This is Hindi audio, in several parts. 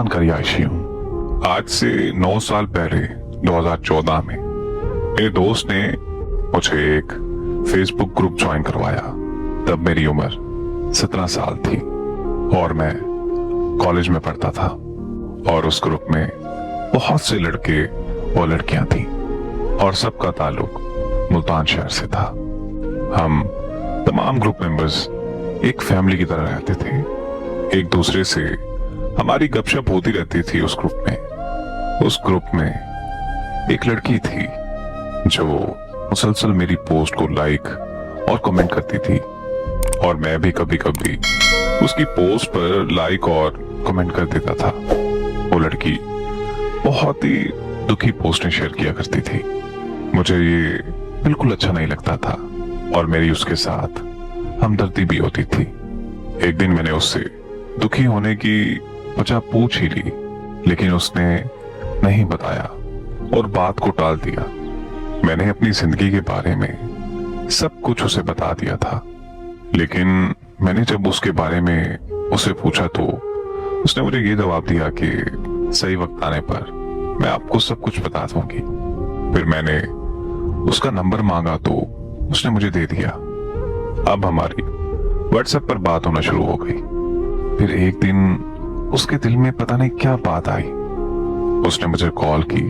सुल्तान करियाशी हूँ। आज से 9 साल पहले 2014 में मेरे दोस्त ने मुझे एक फेसबुक ग्रुप ज्वाइन करवाया। तब मेरी उम्र 17 साल थी और मैं कॉलेज में पढ़ता था और उस ग्रुप में बहुत से लड़के और लड़कियां थीं और सबका ताल्लुक मुल्तान शहर से था। हम तमाम ग्रुप मेंबर्स एक फैमिली की तरह रहते थे। एक दूसरे से हमारी गपशप होती रहती थी उस ग्रुप में। उस ग्रुप में एक लड़की थी जो मुसलसल मेरी पोस्ट को लाइक और कमेंट करती थी और मैं भी कभी कभी उसकी पोस्ट पर लाइक और कमेंट कर देता था। वो लड़की बहुत ही दुखी पोस्टें शेयर किया करती थी। मुझे ये बिल्कुल अच्छा नहीं लगता था और मेरी उसके साथ हमदर्दी भी होती थी। एक दिन मैंने उससे दुखी होने की वजह पूछ ही ली, लेकिन उसने नहीं बताया और बात को टाल दिया। मैंने अपनी जिंदगी के बारे में सब कुछ उसे बता दिया था, लेकिन मैंने जब उसके बारे में उसे पूछा तो उसने मुझे ये जवाब दिया कि सही वक्त आने पर मैं आपको सब कुछ बता दूंगी। फिर मैंने उसका नंबर मांगा तो उसने मुझे दे दिया। अब हमारी व्हाट्सएप पर बात होना शुरू हो गई। फिर एक दिन उसके दिल में पता नहीं क्या बात आई। उसने मुझे कॉल की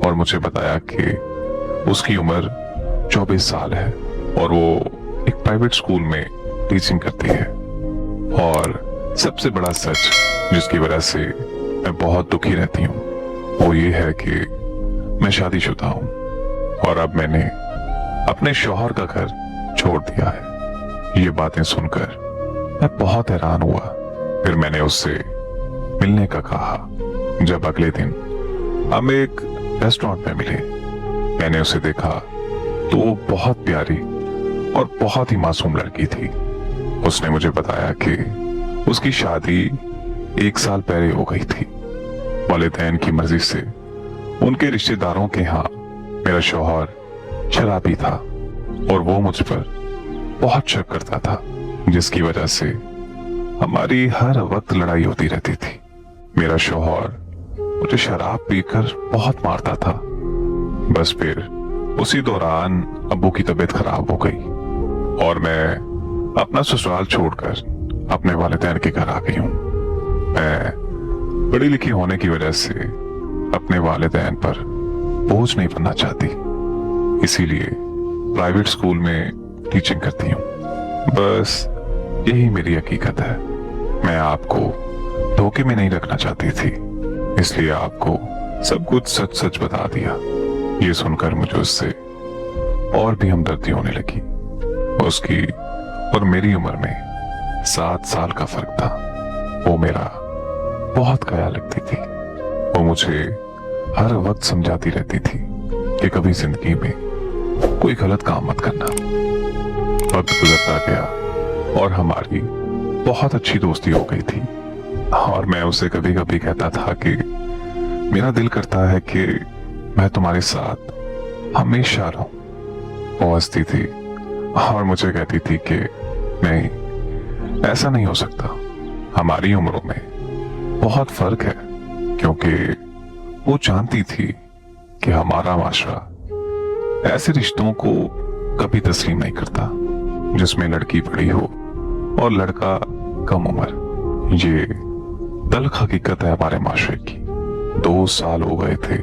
और मुझे बताया कि उसकी उम्र 24 साल है और वो एक प्राइवेट स्कूल में टीचिंग करती है। और सबसे बड़ा सच जिसकी वजह से मैं बहुत दुखी रहती हूँ वो ये है कि मैं शादीशुदा हूँ और अब मैंने अपने शौहर का घर छोड़ दिया है। ये बातें सुनकर मैं बहुत हैरान हुआ। फिर मैंने उससे मिलने का कहा। जब अगले दिन हम एक रेस्टोरेंट में मिले, मैंने उसे देखा तो वो बहुत प्यारी और बहुत ही मासूम लड़की थी। उसने मुझे बताया कि उसकी शादी 1 साल पहले हो गई थी। वालिदैन की मर्जी से उनके रिश्तेदारों के यहाँ मेरा शौहर शराबी था और वो मुझ पर बहुत शक करता था, जिसकी वजह से हमारी हर वक्त लड़ाई होती रहती थी। मेरा शौहर मुझे शराब पीकर बहुत मारता था। बस फिर उसी दौरान अब्बू की तबीयत खराब हो गई और मैं अपना ससुराल छोड़कर अपने वालिदैन के घर आ गई हूँ। मैं पढ़ी लिखी होने की वजह से अपने वालिदैन पर बोझ नहीं बनना चाहती, इसीलिए प्राइवेट स्कूल में टीचिंग करती हूँ। बस यही मेरी हकीकत है। मैं आपको धोखे में नहीं रखना चाहती थी, इसलिए आपको सब कुछ सच सच बता दिया। ये सुनकर मुझे उससे और भी हमदर्दी होने लगी। उसकी और मेरी उम्र में 7 साल का फर्क था। वो मेरा बहुत ख्याल रखती थी। वो मुझे हर वक्त समझाती रहती थी कि कभी जिंदगी में कोई गलत काम मत करना। वक्त गुजरता गया और हमारी बहुत अच्छी दोस्ती हो गई थी और मैं उसे कभी कभी कहता था कि मेरा दिल करता है कि मैं तुम्हारे साथ हमेशा रहूं। वो हंसती थी और मुझे कहती थी कि नहीं, ऐसा नहीं हो सकता। हमारी उम्रों में बहुत फर्क है, क्योंकि वो जानती थी कि हमारा माशरा ऐसे रिश्तों को कभी तस्लीम नहीं करता जिसमें लड़की बड़ी हो और लड़का कम उम्र। ये तल्ख हकीकत है हमारे माशरे की। 2 साल हो गए थे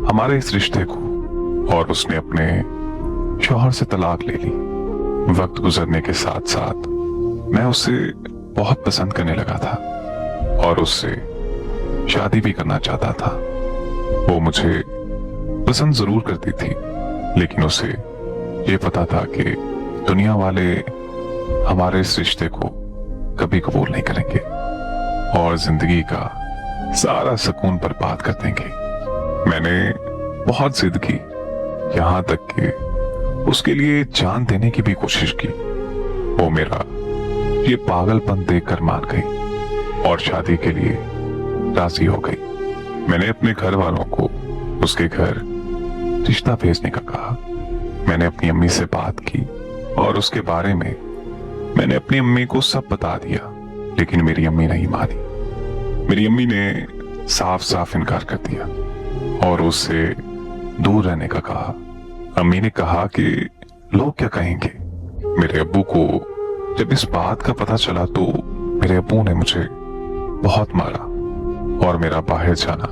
हमारे इस रिश्ते को और उसने अपने शौहर से तलाक ले ली। वक्त गुजरने के साथ साथ मैं उसे बहुत पसंद करने लगा था और उससे शादी भी करना चाहता था। वो मुझे पसंद जरूर करती थी, लेकिन उसे ये पता था कि दुनिया वाले हमारे इस रिश्ते को कभी कबूल नहीं करेंगे और जिंदगी का सारा सुकून बर्बाद कर देंगे। मैंने बहुत जिद की, यहां तक कि उसके लिए जान देने की भी कोशिश की। वो मेरा ये पागलपन देखकर मान गई और शादी के लिए राजी हो गई। मैंने अपने घर वालों को उसके घर रिश्ता भेजने का कहा। मैंने अपनी अम्मी से बात की और उसके बारे में मैंने अपनी अम्मी को सब बता दिया, लेकिन मेरी अम्मी नहीं मानी। मेरी अम्मी ने साफ साफ इनकार कर दिया और उससे दूर रहने का कहा। अम्मी ने कहा कि लोग क्या कहेंगे। मेरे अब्बू को जब इस बात का पता चला तो मेरे अब्बू ने मुझे बहुत मारा और मेरा बाहर जाना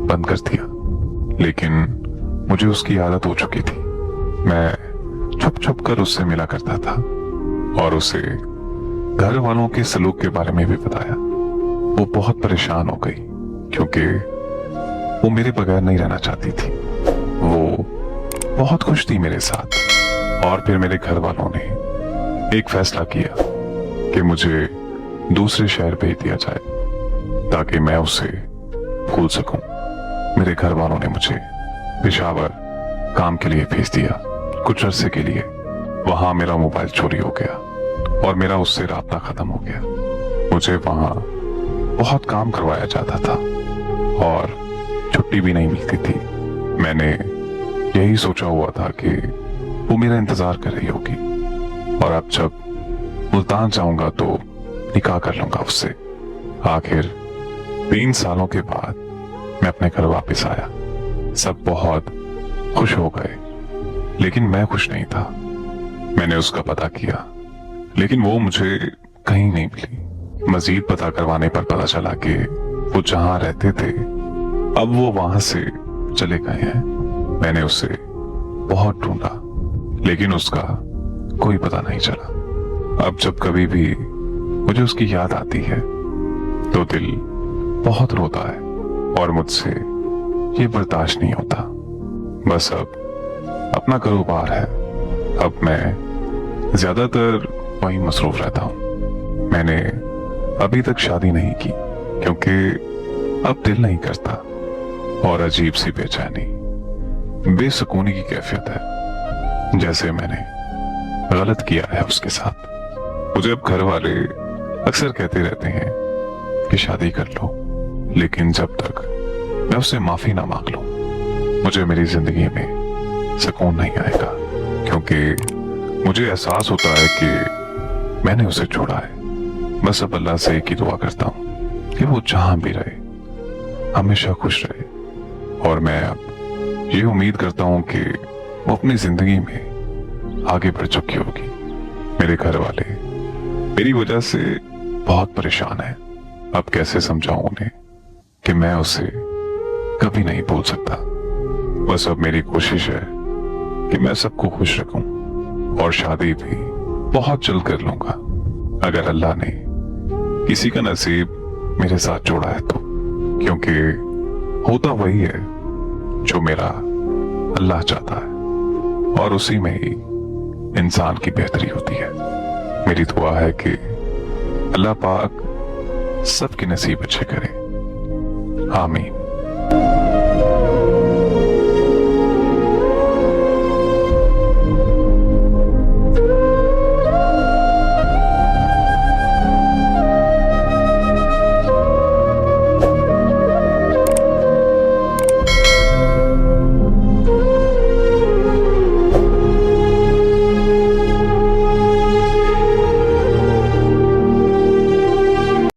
बंद कर दिया। लेकिन मुझे उसकी आदत हो चुकी थी। मैं छुप छुप कर उससे मिला करता था और उसे घर वालों के सलूक के बारे में भी बताया। वो बहुत परेशान हो गई क्योंकि वो मेरे बगैर नहीं रहना चाहती थी। वो बहुत खुश थी मेरे साथ। और फिर मेरे घर वालों ने एक फैसला किया कि मुझे दूसरे शहर भेज दिया जाए ताकि मैं उसे भूल सकूं। मेरे घर वालों ने मुझे पेशावर काम के लिए भेज दिया। कुछ अरसे के लिए वहां मेरा मोबाइल चोरी हो गया और मेरा उससे राब्ता खत्म हो गया। मुझे वहां बहुत काम करवाया जाता था और छुट्टी भी नहीं मिलती थी। मैंने यही सोचा हुआ था कि वो मेरा इंतजार कर रही होगी और अब जब मुल्तान जाऊंगा तो निकाह कर लूंगा उससे। आखिर 3 सालों के बाद मैं अपने घर वापस आया। सब बहुत खुश हो गए लेकिन मैं खुश नहीं था। मैंने उसका पता किया लेकिन वो मुझे कहीं नहीं मिली। मजीद पता करवाने पर पता चला कि वो जहां रहते थे अब वो वहां से चले गए हैं। मैंने उसे बहुत ढूंढा लेकिन उसका कोई पता नहीं चला। अब जब कभी भी मुझे उसकी याद आती है तो दिल बहुत रोता है और मुझसे ये बर्दाश्त नहीं होता। बस अब अपना कारोबार है। अब मैं ज्यादातर वहीं मसरूफ रहता हूं। मैंने अभी तक शादी नहीं की क्योंकि अब दिल नहीं करता और अजीब सी बेचैनी, बेसुकूनी की कैफियत है जैसे मैंने गलत किया है उसके साथ। मुझे अब घर वाले अक्सर कहते रहते हैं कि शादी कर लो, लेकिन जब तक मैं उससे माफी ना मांग लूं मुझे मेरी जिंदगी में सुकून नहीं आएगा। क्योंकि मुझे एहसास होता है कि मैंने उसे छोड़ा है। बस अब अल्लाह से एक ही दुआ करता हूं कि वो जहां भी रहे हमेशा खुश रहे। और मैं अब ये उम्मीद करता हूं कि वो अपनी जिंदगी में आगे बढ़ चुकी होगी। मेरे घर वाले मेरी वजह से बहुत परेशान हैं। अब कैसे समझाऊं उन्हें कि मैं उसे कभी नहीं भूल सकता। बस अब मेरी कोशिश है कि मैं सबको खुश रखूं और शादी भी बहुत जल्द कर लूंगा अगर अल्लाह ने किसी का नसीब मेरे साथ जोड़ा है तो। क्योंकि होता वही है जो मेरा अल्लाह चाहता है और उसी में ही इंसान की बेहतरी होती है। मेरी दुआ है कि अल्लाह पाक सबके नसीब अच्छे करे। आमीन।